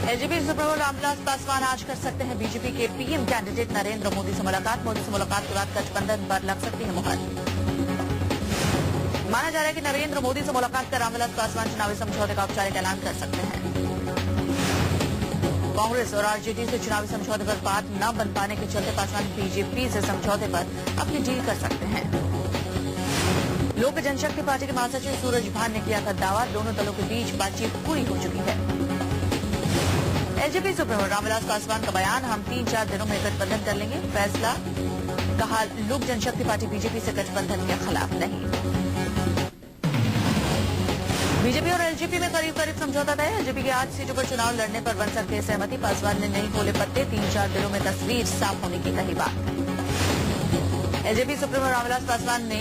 LJP supremo Ramvilas Paswan आज कर सकते हैं बीजेपी के पीएम कैंडिडेट नरेंद्र मोदी से मुलाकात। मोदी से मुलाकात के बाद गठबंधन पर लग सकती है मुहर। माना जा रहा है कि नरेंद्र मोदी से मुलाकात कर रामविलास पासवान चुनावी समझौते का औपचारिक ऐलान कर सकते हैं। कांग्रेस और आरजेडी से चुनावी समझौते पर बात न बन पाने के चलते पासवान बीजेपी से समझौते पर अपनी डील कर सकते हैं। लोक जनशक्ति पार्टी के महासचिव सूरज भान ने किया था दावा, दोनों दलों के बीच बातचीत पूरी हो चुकी है। एलजेपी सुप्रीमो रामविलास पासवान का बयान, हम 3-4 दिनों में गठबंधन कर लेंगे फैसला। कहा, लोक जनशक्ति पार्टी बीजेपी से गठबंधन के खिलाफ नहीं। बीजेपी और एलजेपी में करीब करीब समझौता तय। एलजेपी की 8 सीटों पर चुनाव लड़ने पर बन सकती है सहमति। पासवान ने नहीं खोले पत्ते, 3-4 दिनों में तस्वीर साफ होने की कही बात। एलजेपी सुप्रीमो रामविलास पासवान ने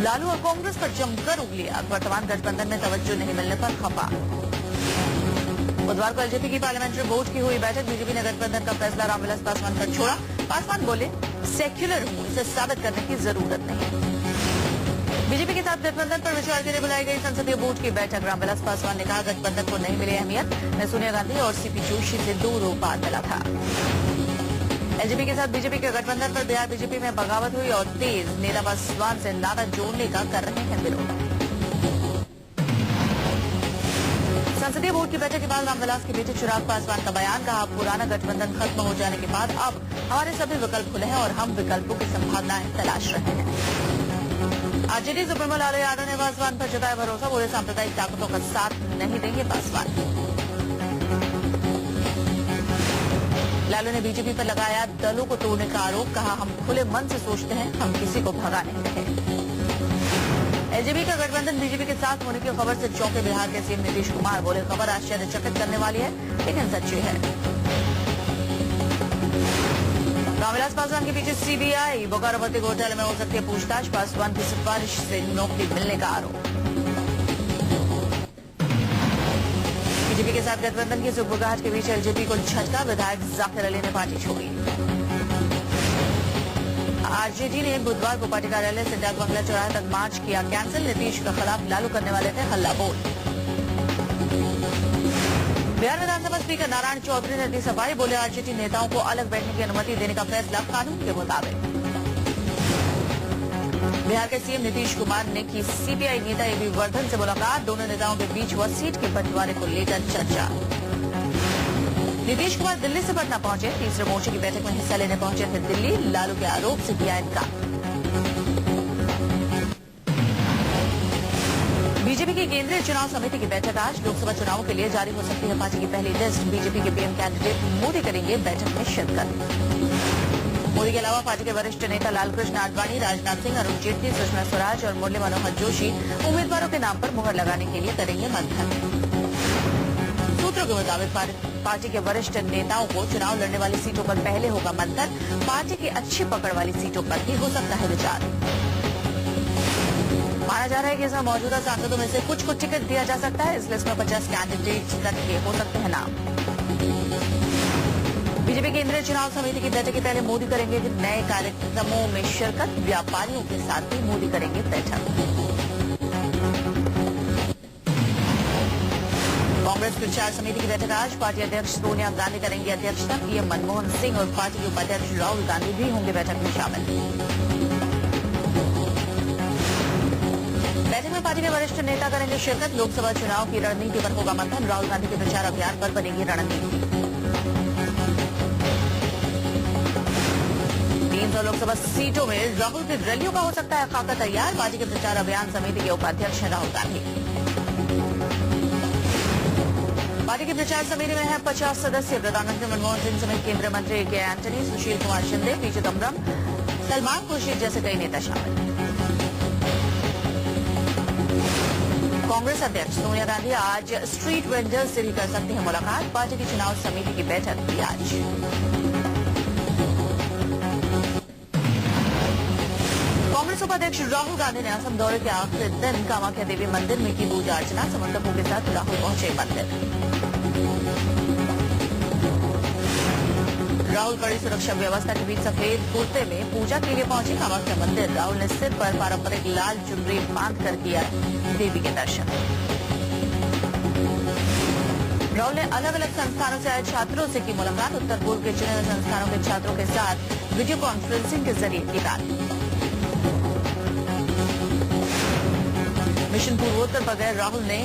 लालू और कांग्रेस पर जमकर उगलिया। वर्तमान गठबंधन में तवज्जो नहीं मिलने पर खफा। बुधवार को एलजेपी की पार्लियामेंट्री बोर्ड की हुई बैठक। बीजेपी ने गठबंधन का फैसला रामविलास पासवान पर छोड़ा। पासवान बोले, सेक्युलर हूं, इसे साबित करने की जरूरत नहीं। बीजेपी के साथ गठबंधन पर विचार के लिए बुलाई गई संसदीय बोर्ड की बैठक। रामविलास पासवान ने कहा, गठबंधन को नहीं मिली अहमियत। मैं सोनिया गांधी और सीपी जोशी से 2 रोज बाद मिला था। एलजेपी के साथ बीजेपी के गठबंधन पर बिहार बीजेपी में बगावत हुई और तेज। नेता पासवान से नाता जोड़ने का कर रहे हैं विरोध। संसदीय बोर्ड की बैठक के बाद रामविलास के बेटे चिराग पासवान का बयान। कहा, पुराना गठबंधन खत्म हो जाने के बाद अब हमारे सभी विकल्प खुले हैं और हम विकल्पों की संभावनाएं तलाश रहे हैं। आरजेडी सुप्रीमो लालू यादव ने पासवान पर जताया भरोसा। बोले, सांप्रदायिक ताकतों का साथ नहीं देंगे पासवान। लालू ने बीजेपी पर लगाया दलों को तोड़ने का आरोप। कहा, हम खुले मन से सोचते हैं, हम किसी को भगा नहीं रहे। एलजेपी का गठबंधन बीजेपी के साथ होने की खबर से चौंके बिहार के सीएम नीतीश कुमार। बोले, खबर आश्चर्यचकित करने वाली है लेकिन सच्ची है। रामविलास पासवान के पीछे सीबीआई। बोकारो भर्ती घोटाले में हो सकती है पूछताछ। पासवान की सिफारिश से नौकरी मिलने का आरोप। बीजेपी के साथ गठबंधन की सुगबुगाहट के बीच एलजेपी को झटका। विधायक जाकिर अली ने पार्टी छोड़ी। आरजेडी ने बुधवार को पार्टी कार्यालय से डाक बंगला चौराहे तक मार्च किया कैंसिल। नीतीश के खिलाफ लालू करने वाले थे हल्ला बोल। बिहार विधानसभा स्पीकर नारायण चौधरी ने दी सफाई। बोले, आरजेडी नेताओं को अलग बैठने की अनुमति देने का फैसला कानून के मुताबिक। बिहार के सीएम नीतीश कुमार ने की सीपीआई नेता एबी वर्धन से मुलाकात। दोनों नेताओं के बीच हुआ सीट के बंटवारे को लेकर चर्चा। नीतीश कुमार दिल्ली से पटना पहुंचे। तीसरे मोर्चे की बैठक में हिस्सा लेने पहुंचे थे दिल्ली। लालू के आरोप से किया इनकार। बीजेपी की केंद्रीय चुनाव समिति की बैठक आज। लोकसभा चुनाव के लिए जारी हो सकती है पार्टी की पहली लिस्ट। बीजेपी के पीएम कैंडिडेट मोदी करेंगे बैठक में शिरकत। मोदी के अलावा पार्टी के वरिष्ठ नेता लालकृष्ण आडवाणी, राजनाथ सिंह, अरुण जेटली, सुषमा स्वराज और मुरली मनोहर जोशी उम्मीदवारों के नाम पर मुहर लगाने के लिए करेंगे मंथन। सूत्रों के मुताबिक पार्टी के वरिष्ठ नेताओं को चुनाव लड़ने वाली सीटों पर पहले होगा मंथन। पार्टी की अच्छी पकड़ वाली सीटों पर भी हो सकता है विचार। माना जा रहा है कि इसमें मौजूदा सांसदों में से कुछ को टिकट दिया जा सकता है। इस लिस्ट में 50 कैंडिडेट्स तक के हो सकते हैं नाम। बीजेपी केंद्रीय चुनाव समिति की बैठक के पहले मोदी करेंगे नए कार्यक्रमों में शिरकत। व्यापारियों के साथ भी मोदी करेंगे बैठक। कांग्रेस प्रचार समिति की बैठक आज। पार्टी अध्यक्ष सोनिया गांधी करेंगी अध्यक्षता। पीएम मनमोहन सिंह और पार्टी के उपाध्यक्ष राहुल गांधी भी होंगे बैठक में शामिल। बैठक में पार्टी के वरिष्ठ नेता करेंगे शिरकत। लोकसभा चुनाव की रणनीति पर होगा मंथन। राहुल गांधी के प्रचार अभियान पर बनेगी रणनीति। 300 लोकसभा सीटों में राहुल की रैलियों का हो सकता है खाका तैयार। पार्टी के प्रचार अभियान समिति के उपाध्यक्ष हैं राहुल गांधी। पार्टी की प्रचार समिति में है 50 सदस्य। प्रधानमंत्री मनमोहन सिंह समेत केंद्रीय मंत्री के एंटनी, सुशील कुमार शिंदे, पी चिदम्बरम, सलमान खुर्शीद जैसे कई नेता शामिल। कांग्रेस अध्यक्ष सोनिया गांधी आज स्ट्रीट वेंडर्स से भी कर सकती हैं मुलाकात। पार्टी की चुनाव समिति की बैठक भी आज। कांग्रेस उपाध्यक्ष राहुल गांधी ने असम दौरे के आखिरी दिन कामाख्या देवी मंदिर में की पूजा अर्चना। समर्थकों के साथ राहुल पहुंचे मंदिर। राहुल कड़ी सुरक्षा व्यवस्था के बीच सफेद कुर्ते में पूजा के लिए पहुंचे कामाख्या मंदिर। राहुल ने सिर पर पारंपरिक लाल चुनरी बांधकर किया देवी के दर्शन। राहुल ने अलग अलग संस्थानों से आए छात्रों से की मुलाकात। उत्तर पूर्व के चुने हुए संस्थानों के छात्रों के साथ वीडियो कॉन्फ्रेंसिंग के जरिए की बात। मिशन पूर्वोत्तर पर गए राहुल ने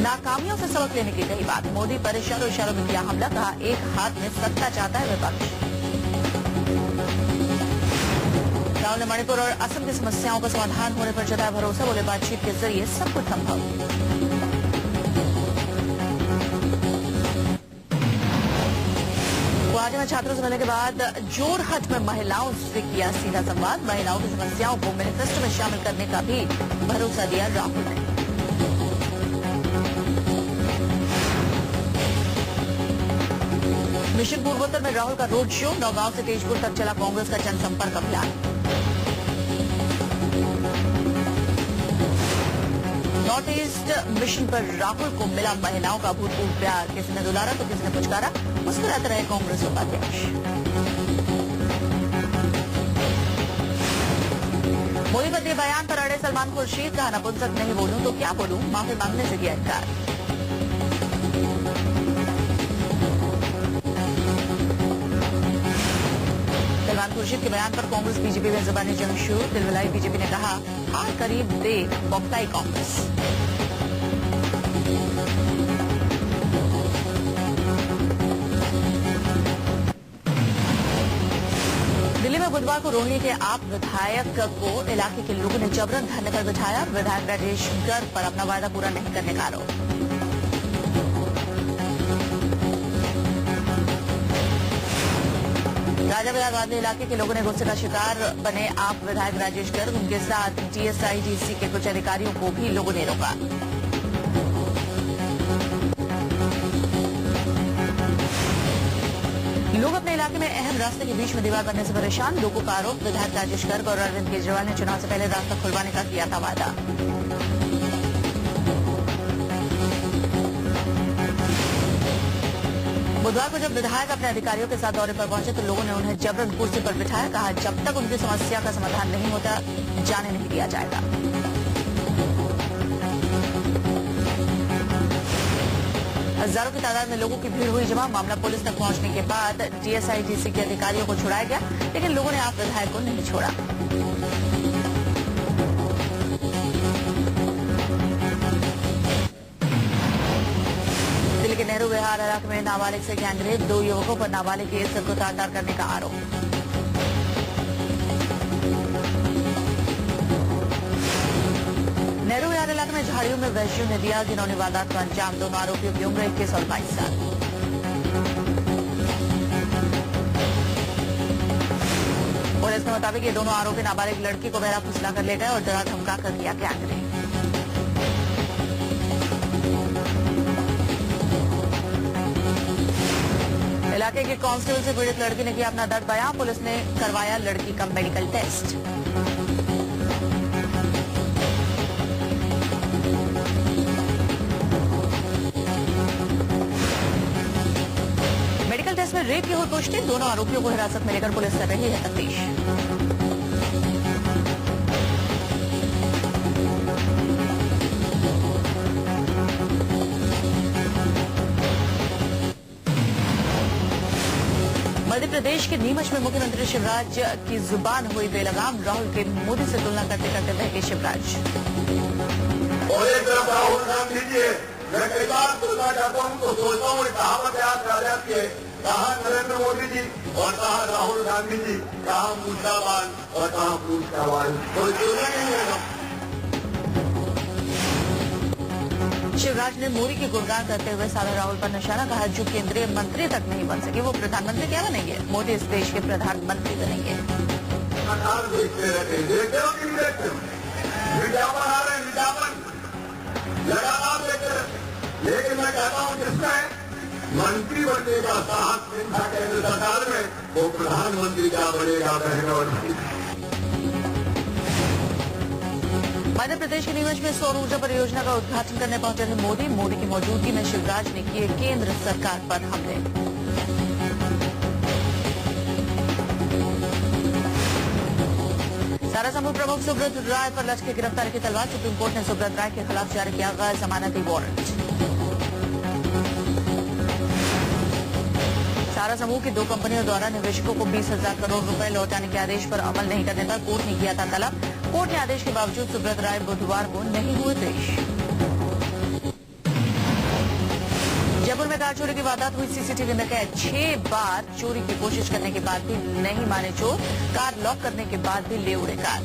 नाकामियों से सबक लेने की कही बात। मोदी पर इशारों में किया हमला, कहा एक हाथ में सत्ता चाहता है विपक्ष। राहुल ने मणिपुर और असम की समस्याओं का समाधान होने पर जताया भरोसा, बोले बातचीत के जरिए सब कुछ संभव। गुवाहाटी में छात्रों से मिलने के बाद जोरहट में महिलाओं से किया सीधा संवाद। महिलाओं की समस्याओं को मैनिफेस्टो में शामिल करने का भी भरोसा दिया राहुल ने। मिशन पूर्वोत्तर में राहुल का रोड शो। नौगांव से तेजपुर तक चला कांग्रेस का जनसंपर्क अभियान। नॉर्थ ईस्ट मिशन पर राहुल को मिला महिलाओं का भूतपूर्व प्यार। किसी ने दुलारा तो किसी ने पुचकारा, मुस्कुराते रहे कांग्रेस उपाध्यक्ष। मोदी पर दिए बयान पर अड़े सलमान खुर्शीद, कहा नपुंसक नहीं बोलूं तो क्या बोलूं, माफी मांगने से किया इनकार। सलमान खुर्शीद के बयान पर कांग्रेस बीजेपी में जुबानी जंग शुरू। दिलवलाई बीजेपी ने कहा हार करीब दे बौखलाई कांग्रेस। दिल्ली में बुधवार को रोहिणी के आप विधायक को इलाके के लोगों ने जबरन धरने पर बिठाया। विधायक राजेश गर्ग पर अपना वायदा पूरा नहीं करने का आरोप। राजा विहार वादली इलाके के लोगों ने गुस्से का शिकार बने आप विधायक राजेश गर्ग, उनके साथ टीएसआईडीसी के कुछ अधिकारियों को भी लोगों ने रोका। लोग अपने इलाके में अहम रास्ते के बीच में दीवार बनने से परेशान। लोगों का आरोप विधायक राजेश गर्ग और अरविंद केजरीवाल ने चुनाव से पहले रास्ता खुलवाने का किया था वादा। बुधवार को जब विधायक अपने अधिकारियों के साथ दौरे पर पहुंचे तो लोगों ने उन्हें जबरन कुर्सी पर बिठाया। कहा जब तक उनकी समस्या का समाधान नहीं होता जाने नहीं दिया जाएगा। हजारों की तादाद में लोगों की भीड़ हुई जमा। मामला पुलिस तक पहुंचने के बाद टीएसआईडीसी के अधिकारियों को छुड़ाया गया, लेकिन लोगों ने आप विधायक को नहीं छोड़ा। दिल्ली के नेहरू विहार इलाके में नाबालिग से गैंगरेप। 2 युवकों पर नाबालिग के सिर को तार-तार करने का आरोप। नेहरू विहार इलाके में झाड़ियों में वैश्यों ने दिया जिन्होंने वारदात को अंजाम। दोनों आरोपियों की उम्र 21 और 22 साल। पुलिस के मुताबिक ये दोनों आरोपी नाबालिग लड़की को बहरा फुसला कर ले गए और डरा धमका कर किया गैंगरेप। इलाके के कांस्टेबल से पीड़ित लड़की ने किया अपना दर्द बयां। पुलिस ने करवाया लड़की का मेडिकल टेस्ट। मेडिकल टेस्ट में रेप की हुई पुष्टि। दोनों आरोपियों को हिरासत में लेकर पुलिस कर रही है तफ्तीश। मध्य प्रदेश के नीमच में मुख्यमंत्री शिवराज की जुबान हुई बेलगाम। राहुल के मोदी से तुलना करते करते बहके शिवराज। और एक तरफ राहुल गांधी जी, मैं कई बार तुलना करता हूँ तो सोचता हूँ कहावत याद आ जाती है, कहा नरेंद्र मोदी जी और कहा राहुल गांधी जी, कहा मूर्खावान और कहा मूर्खावान। कोई तुलना नहीं है। शिवराज ने मोदी की गुणगान करते हुए साधा राहुल पर निशाना। कहा जो केंद्रीय मंत्री तक नहीं बन सके वो प्रधानमंत्री क्या बनेंगे। मोदी इस देश के प्रधानमंत्री बनेंगे। विज्ञापन आ रहे, विज्ञापन लगातार देखते रहे, लेकिन मैं कहता हूँ जिसमें मंत्री बनने का साहस नहीं था केंद्र सरकार में, वो प्रधानमंत्री क्या बनेगा बहनों और भाई। मध्य प्रदेश के नीमच में सौर ऊर्जा परियोजना का उद्घाटन करने पहुंचे थे मोदी। मोदी की मौजूदगी में शिवराज ने किए केंद्र सरकार पर हमले। सारा समूह प्रमुख सुब्रत राय पर लचके गिरफ्तारी की तलवार। सुप्रीम कोर्ट ने सुब्रत राय के खिलाफ जारी किया गैर जमानती वारंट। तारा समूह की 2 कंपनियों द्वारा निवेशकों को 20,000 करोड़ रुपए लौटाने के आदेश पर अमल नहीं करने पर कोर्ट ने किया था तलब। कोर्ट ने आदेश के बावजूद सुब्रत राय बुधवार को नहीं हुए पेश। जयपुर में कार चोरी की वारदात हुई, सीसीटीवी में कैद। 6 बार चोरी की कोशिश करने के बाद भी नहीं माने चोर, कार लॉक करने के बाद भी ले उड़े कार।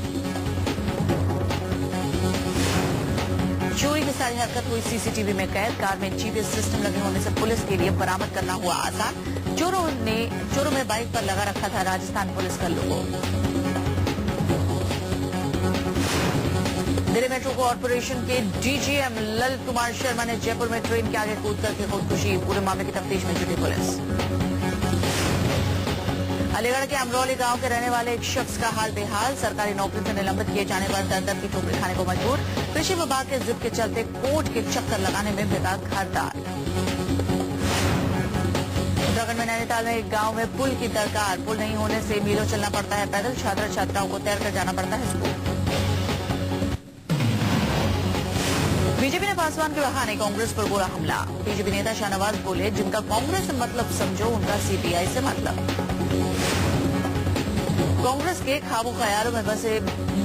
चोरी की सारी हरकत हुई सीसीटीवी में कैद। कार में जीपीएस सिस्टम लगे होने से पुलिस के लिए बरामद करना हुआ आसान। चोरों में बाइक पर लगा रखा था राजस्थान पुलिस का लोगो। दिल्ली मेट्रो कॉर्पोरेशन के डीजीएम ललित कुमार शर्मा ने जयपुर में ट्रेन के आगे कूद करके खुदकुशी। पूरे मामले की तफ्तीश में जुटी पुलिस। अलीगढ़ के अमरौली गांव के रहने वाले एक शख्स का हाल बेहाल। सरकारी नौकरी से निलंबित किए जाने पर दर-दर की ठोकरें खाने को मजबूर। कृषि विभाग के जिद के चलते कोर्ट के चक्कर लगाने में विभाग हड़ताल। उत्तराखंड में नैनीताल में एक गांव में पुल की दरकार। पुल नहीं होने से मीलों चलना पड़ता है पैदल। छात्र छात्राओं को तैरकर जाना पड़ता है स्कूल। बीजेपी ने पासवान के बहाने कांग्रेस पर बोला हमला। बीजेपी नेता शाहनवाज बोले, जिनका कांग्रेस से मतलब समझो उनका सीपीआई से मतलब। कांग्रेस के ख्वाबों ख्यालों में बसे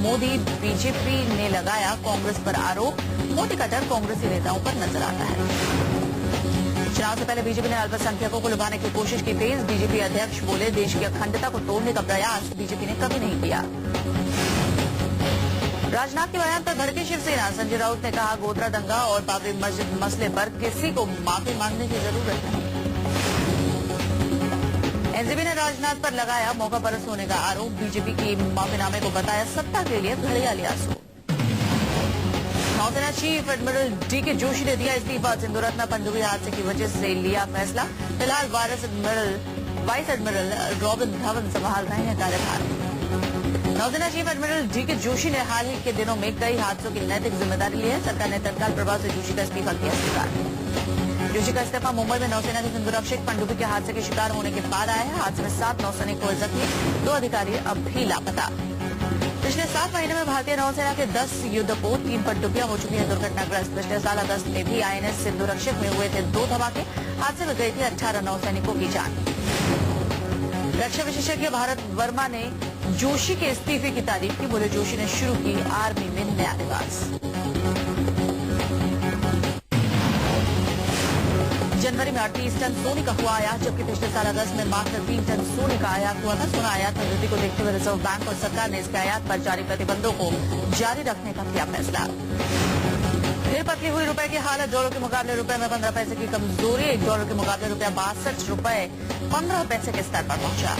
मोदी, बीजेपी ने लगाया कांग्रेस पर आरोप। मोदी का डर कांग्रेसी नेताओं पर नजर आता है। चुनाव से पहले बीजेपी ने अल्पसंख्यकों को लुभाने की कोशिश की तेज। बीजेपी अध्यक्ष बोले, देश की अखंडता को तोड़ने का प्रयास बीजेपी ने कभी नहीं किया। राजनाथ के बयान पर भड़की शिवसेना। संजय राउत ने कहा, गोधरा दंगा और बाबरी मस्जिद मसले पर किसी को माफी मांगने की जरूरत नहीं। एनसीपी ने राजनाथ पर लगाया मौका परस्त होने का आरोप। बीजेपी की माफीनामे को बताया सत्ता के लिए घड़ियाली आंसू। नौसेना चीफ एडमिरल डीके जोशी ने दिया इस्तीफा। सिंधु रत्न पनडुब्बी हादसे की वजह से लिया फैसला। फिलहाल वाइस एडमिरल रॉबिन धवन संभाल रहे हैं कार्यभार। नौसेना चीफ एडमिरल डीके जोशी ने हाल ही के दिनों में कई हादसों की नैतिक जिम्मेदारी ली है। सरकार ने तत्काल प्रभाव से जोशी का इस्तीफा किया स्वीकार। जोशी का इस्तीफा मुंबई में नौसेना के सिंधुरक्षक पनडुब्बी के हादसे के शिकार होने के बाद आया है। हादसे में 7 नौसैनिक हुए जख्मी, 2 अधिकारी अब भी लापता। पिछले 7 महीने में भारतीय नौसेना के 10 युद्धपोत, 3 पनडुब्बियां हो चुकी है दुर्घटनाग्रस्त। पिछले साल अगस्त में भी आईएनएस सिंधुरक्षक में हुए थे 2 धमाके। हादसे में गई थी 18 नौसैनिकों की जान। रक्षा विशेषज्ञ भारत वर्मा ने जोशी के इस्तीफे की तारीफ की। बोले, जोशी ने शुरू की आर्मी में नया निवास। जनवरी में 38 टन सोने का हुआ आयात, जबकि पिछले साल अगस्त में मात्र 3 टन सोने का आयात हुआ था। सोना आयात में वृद्धि को देखते हुए रिजर्व बैंक और सरकार ने इसके आयात पर जारी प्रतिबंधों को जारी रखने का किया फैसला। फिर पतली हुई रुपए की हालत। डॉलर के मुकाबले रुपए में 15 पैसे की कमजोरी। $1 के मुकाबले रुपया 62 रुपए 15 पैसे के स्तर पर पहुंचा।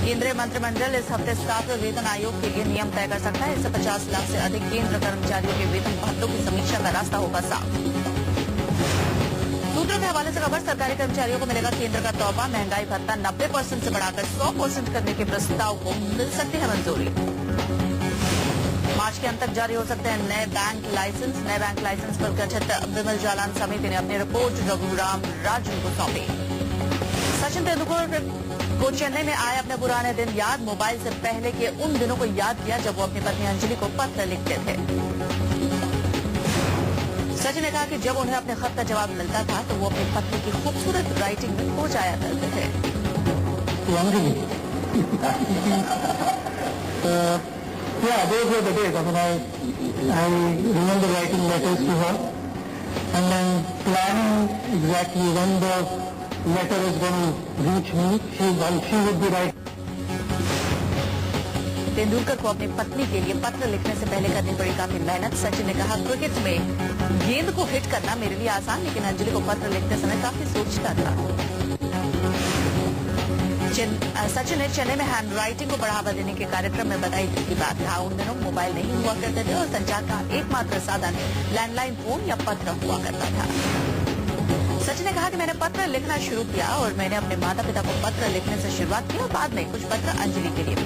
केंद्रीय मंत्रिमंडल इस हफ्ते 7वें वेतन आयोग के लिए नियम तय कर सकता है। इससे 50 लाख से अधिक केंद्र कर्मचारियों के वेतन भत्तों की समीक्षा का रास्ता होगा साफ। सूत्रों के हवाले से खबर, सरकारी कर्मचारियों को मिलेगा केंद्र का तोहफा। महंगाई भत्ता 90% से बढ़ाकर 100% करने के प्रस्ताव को मिल सकती है मंजूरी। मार्च के अंत तक जारी हो सकते हैं नए बैंक लाइसेंस। नए बैंक लाइसेंस पर गठित विमल जालान समिति ने अपनी रिपोर्ट रघुराम राजन को सौंपी। सचिन तेंदुलकर को चेन्नई में आए अपने पुराने दिन याद। मोबाइल से पहले के उन दिनों को याद किया जब वो अपनी पत्नी अंजलि को पत्र लिखते थे। सचिन ने कहा कि जब उन्हें अपने खत का जवाब मिलता था तो वो अपनी पत्नी की खूबसूरत राइटिंग में खो जाया करते थे। Yeah, those were the days. I mean, I remember writing letters to her and then planning exactly when the letter is going to reach me. She would be writing. Tendulkar को अपनी पत्नी के लिए पत्र लिखने से पहले करनी पड़ी काफी मेहनत। सचिन ने कहा, क्रिकेट में गेंद को हिट करना मेरे लिए आसान, लेकिन अंजलि को पत्र लिखते समय काफी सोचता था। सचिन ने चेन्नई में हैंड राइटिंग को बढ़ावा देने के कार्यक्रम में बताई की बात। कहा, उन दिनों मोबाइल नहीं हुआ करते थे और संचार का एकमात्र साधन लैंडलाइन फोन या पत्र हुआ करता था। सचिन ने कहा कि मैंने पत्र लिखना शुरू किया और मैंने अपने माता पिता को पत्र लिखने से शुरुआत की और बाद में कुछ पत्र अंजलि के लिए भी।